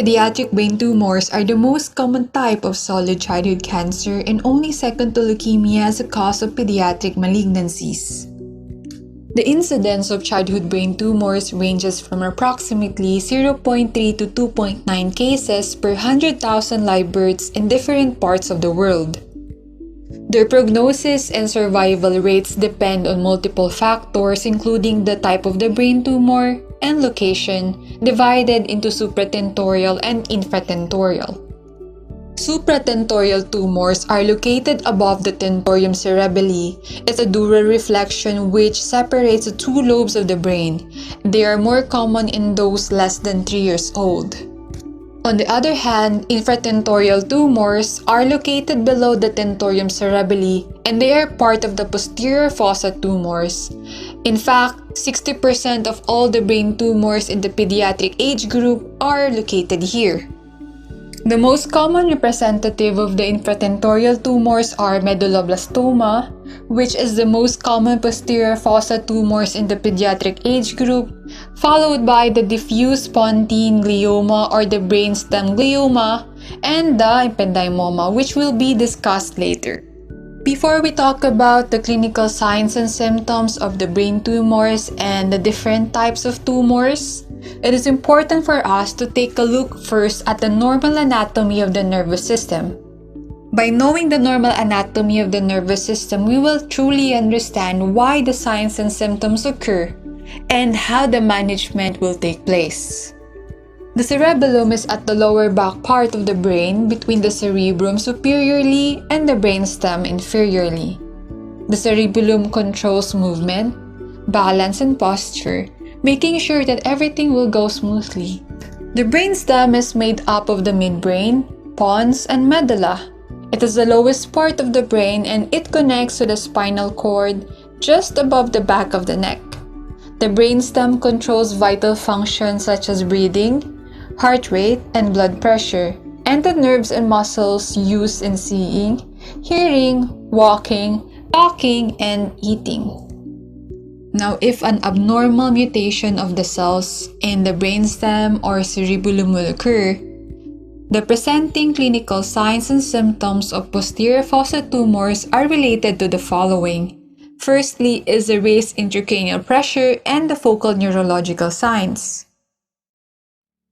Pediatric brain tumors are the most common type of solid childhood cancer and only second to leukemia as a cause of pediatric malignancies. The incidence of childhood brain tumors ranges from approximately 0.3 to 2.9 cases per 100,000 live births in different parts of the world. Their prognosis and survival rates depend on multiple factors including the type of the brain tumor and location, divided into supratentorial and infratentorial. Supratentorial tumors are located above the tentorium cerebelli. It's a dural reflection which separates the two lobes of the brain. They are more common in those less than 3 years old. On the other hand, infratentorial tumors are located below the tentorium cerebelli and they are part of the posterior fossa tumors. In fact, 60% of all the brain tumors in the pediatric age group are located here. The most common representative of the infratentorial tumors are medulloblastoma, which is the most common posterior fossa tumors in the pediatric age group, followed by the diffuse pontine glioma or the brainstem glioma, and the ependymoma, which will be discussed later. Before we talk about the clinical signs and symptoms of the brain tumors and the different types of tumors, it is important for us to take a look first at the normal anatomy of the nervous system. By knowing the normal anatomy of the nervous system, we will truly understand why the signs and symptoms occur and how the management will take place. The cerebellum is at the lower back part of the brain between the cerebrum superiorly and the brainstem inferiorly. The cerebellum controls movement, balance, and posture, making sure that everything will go smoothly. The brainstem is made up of the midbrain, pons, and medulla. It is the lowest part of the brain and it connects to the spinal cord just above the back of the neck. The brainstem controls vital functions such as breathing, heart rate, and blood pressure, and the nerves and muscles used in seeing, hearing, walking, talking, and eating. Now, if an abnormal mutation of the cells in the brainstem or cerebellum will occur, the presenting clinical signs and symptoms of posterior fossa tumors are related to the following. Firstly is the raised intracranial pressure and the focal neurological signs.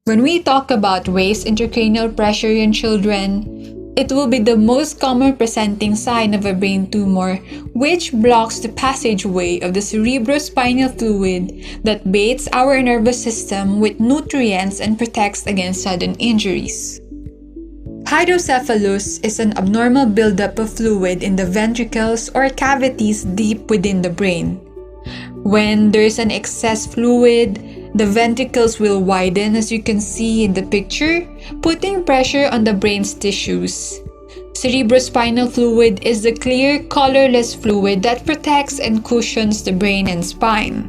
When we talk about raised intracranial pressure in children, it will be the most common presenting sign of a brain tumor, which blocks the passageway of the cerebrospinal fluid that bathes our nervous system with nutrients and protects against sudden injuries. Hydrocephalus is an abnormal buildup of fluid in the ventricles or cavities deep within the brain. When there is an excess fluid, the ventricles will widen as you can see in the picture, putting pressure on the brain's tissues. Cerebrospinal fluid is the clear, colorless fluid that protects and cushions the brain and spine.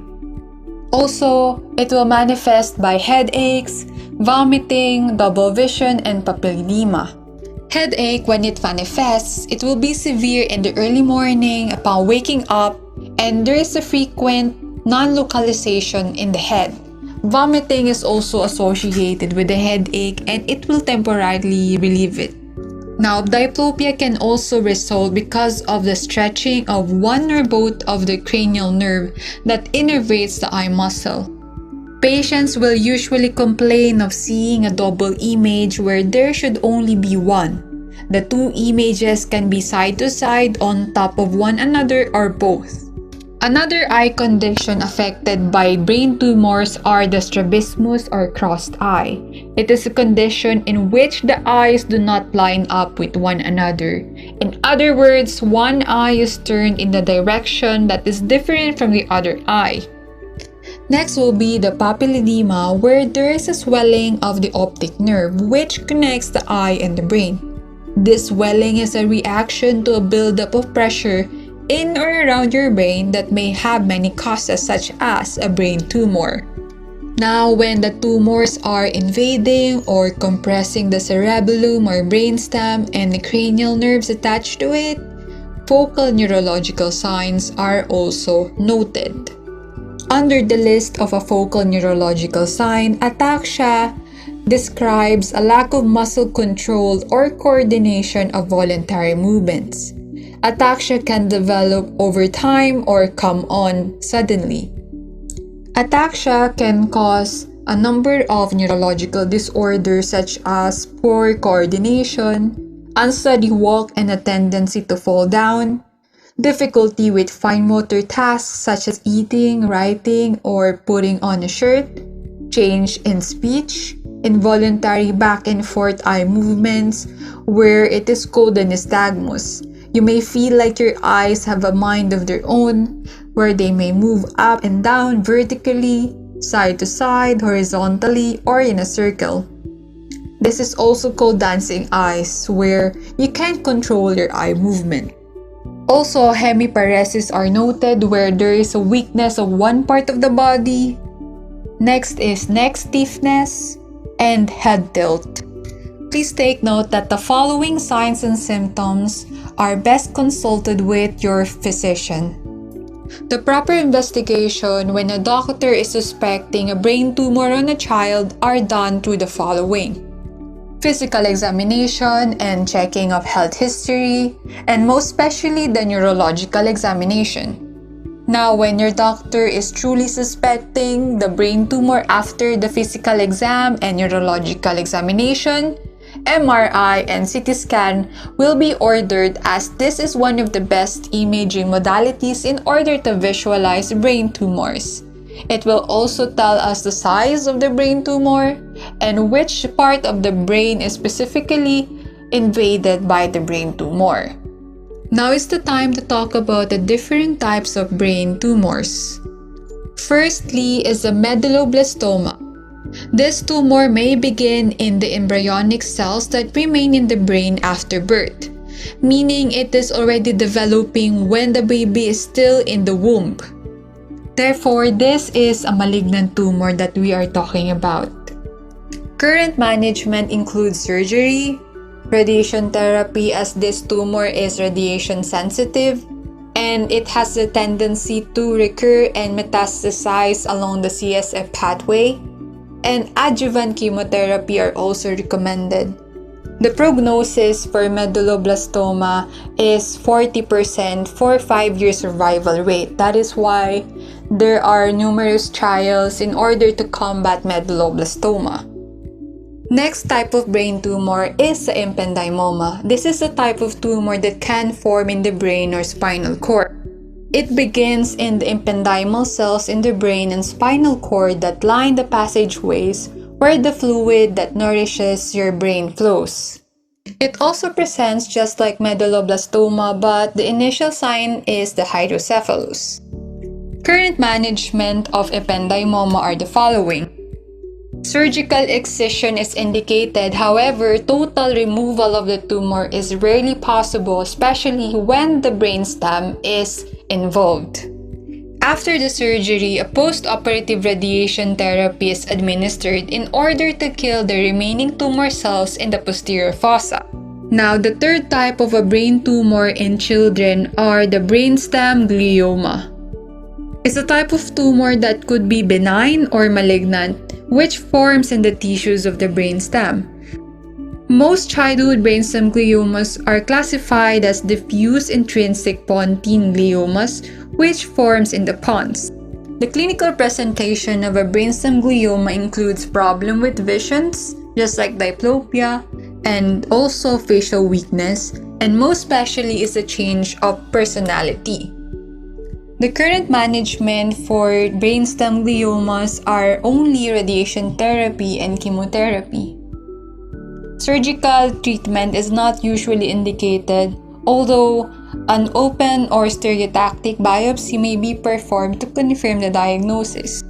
Also, it will manifest by headaches, vomiting, double vision, and papilledema. Headache, when it manifests, it will be severe in the early morning upon waking up, and there is a frequent non-localization in the head. Vomiting is also associated with the headache and it will temporarily relieve it. Now, diplopia can also result because of the stretching of one or both of the cranial nerve that innervates the eye muscle. Patients will usually complain of seeing a double image where there should only be one. The two images can be side to side, on top of one another, or both. Another eye condition affected by brain tumors are the strabismus or crossed eye. It is a condition in which the eyes do not line up with one another. In other words, one eye is turned in the direction that is different from the other eye. Next will be the papilledema, where there is a swelling of the optic nerve which connects the eye and the brain. This swelling is a reaction to a buildup of pressure in or around your brain that may have many causes such as a brain tumor. Now, when the tumors are invading or compressing the cerebellum or brainstem and the cranial nerves attached to it, focal neurological signs are also noted. Under the list of a focal neurological sign, ataxia, describes a lack of muscle control or coordination of voluntary movements. Ataxia can develop over time or come on suddenly. Ataxia can cause a number of neurological disorders such as poor coordination, unsteady walk and a tendency to fall down, difficulty with fine motor tasks such as eating, writing, or putting on a shirt, change in speech, involuntary back and forth eye movements where it is called a nystagmus. You may feel like your eyes have a mind of their own, where they may move up and down vertically, side to side, horizontally, or in a circle. This is also called dancing eyes, where you can't control your eye movement. Also, hemiparesis are noted where there is a weakness of one part of the body. Next is neck stiffness and head tilt. Please take note that the following signs and symptoms are best consulted with your physician. The proper investigation when a doctor is suspecting a brain tumor on a child are done through the following: physical examination and checking of health history, and most especially the neurological examination. Now, when your doctor is truly suspecting the brain tumor after the physical exam and neurological examination, MRI and CT scan will be ordered, as this is one of the best imaging modalities in order to visualize brain tumors. It will also tell us the size of the brain tumor and which part of the brain is specifically invaded by the brain tumor. Now is the time to talk about the different types of brain tumors. Firstly is the medulloblastoma. This tumor may begin in the embryonic cells that remain in the brain after birth, meaning it is already developing when the baby is still in the womb. Therefore, this is a malignant tumor that we are talking about. Current management includes surgery, radiation therapy, as this tumor is radiation sensitive and it has a tendency to recur and metastasize along the CSF pathway, and adjuvant chemotherapy are also recommended. The prognosis for medulloblastoma is 40% for 5-year survival rate. That is why there are numerous trials in order to combat medulloblastoma. Next type of brain tumor is the ependymoma. This is a type of tumor that can form in the brain or spinal cord. It begins in the ependymal cells in the brain and spinal cord that line the passageways where the fluid that nourishes your brain flows. It also presents just like medulloblastoma, but the initial sign is the hydrocephalus. Current management of ependymoma are the following. Surgical excision is indicated, however, total removal of the tumor is rarely possible, especially when the brainstem is involved. After the surgery, a post-operative radiation therapy is administered in order to kill the remaining tumor cells in the posterior fossa. Now, the third type of a brain tumor in children are the brainstem glioma. It's a type of tumor that could be benign or malignant, which forms in the tissues of the brainstem. Most childhood brainstem gliomas are classified as diffuse intrinsic pontine gliomas, which forms in the pons. The clinical presentation of a brainstem glioma includes problem with visions, just like diplopia, and also facial weakness, and most especially is a change of personality. The current management for brainstem gliomas are only radiation therapy and chemotherapy. Surgical treatment is not usually indicated, although an open or stereotactic biopsy may be performed to confirm the diagnosis.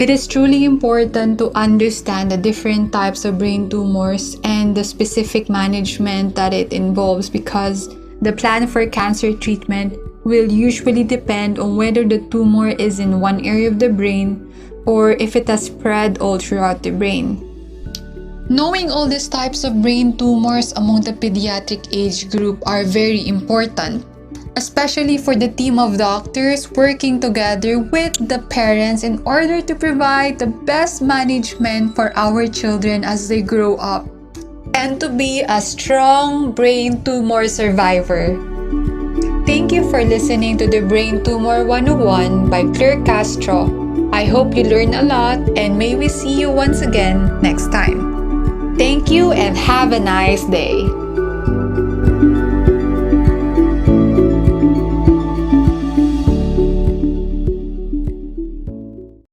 It is truly important to understand the different types of brain tumors and the specific management that it involves, because the plan for cancer treatment will usually depend on whether the tumor is in one area of the brain or if it has spread all throughout the brain. Knowing all these types of brain tumors among the pediatric age group are very important. especially for the team of doctors working together with the parents in order to provide the best management for our children as they grow up, and to be a strong brain tumor survivor. Thank you for listening to the Brain Tumor 101 by Claire Castro. I hope you learn a lot, and may we see you once again next time. Thank you and have a nice day.